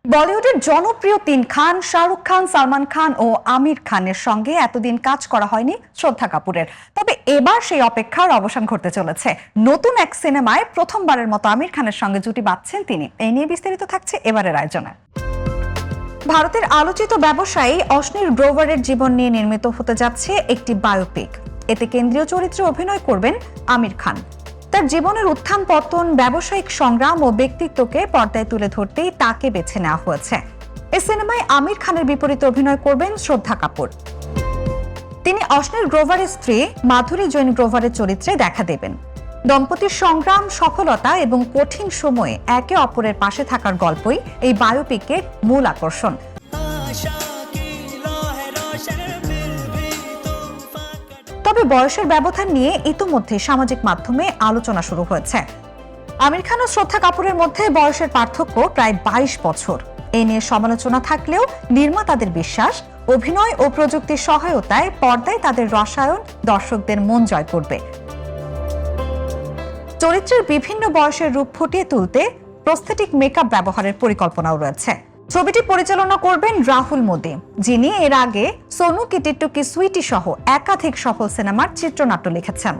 বলিউডের জনপ্রিয় তিন খান শাহরুখ খান, সালমান খান ও আমির খানের সঙ্গে এতদিন কাজ করা হয়নি শ্রদ্ধা কাপুরের। তবে এবার সেই অপেক্ষার অবসান ঘটতে চলেছে। নতুন এক সিনেমায় প্রথমবারের মতো আমির খানের সঙ্গে জুটি বাঁধছেন তিনি। এই নিয়ে বিস্তারিত থাকছে এবারের আয়োজনে। ভারতের আলোচিত ব্যবসায়ী অশ্নির গ্রোভারের জীবন নিয়ে নির্মিত হতে যাচ্ছে একটি বায়োপিক। এতে কেন্দ্রীয় চরিত্রে অভিনয় করবেন আমির খান। তার জীবনের উত্থান পতন, ব্যবসায়িক সংগ্রাম ও ব্যক্তিত্বকে পর্দায় তুলে ধরতেই তাকে বেছে নেওয়া হয়েছে। এই সিনেমায় আমির খানের বিপরীতে অভিনয় করবেন শ্রদ্ধা কাপুর। তিনি অশ্নির গ্রোভারের স্ত্রী মাধুরী জৈন গ্রোভারের চরিত্রে দেখা দেবেন। দম্পতির সংগ্রাম, সফলতা এবং কঠিন সময়ে একে অপরের পাশে থাকার গল্পই এই বায়োপিকের মূল আকর্ষণ। তবে বয়সের ব্যবধান নিয়ে ইতিমধ্যে সামাজিক মাধ্যমে আলোচনা শুরু হয়েছে। আমির খান ও শ্রদ্ধা কাপুরের মধ্যে বয়সের পার্থক্য প্রায় 22 বছর। এ নিয়ে সমালোচনা থাকলেও নির্মাতাদের বিশ্বাস, অভিনয় ও প্রযুক্তির সহায়তায় পর্দায় তাদের রসায়ন দর্শকদের মন জয় করবে। চরিত্রের বিভিন্ন বয়সের রূপ ফুটিয়ে তুলতে প্রস্থেটিক মেকআপ ব্যবহারের পরিকল্পনাও রয়েছে। ছবিটি পরিচালনা করবেন রাহুল মোদি, যিনি এর আগে সোনু কি টিট্টু কি সুইটি সহ একাধিক সফল সিনেমার চিত্রনাট্য লিখেছেন।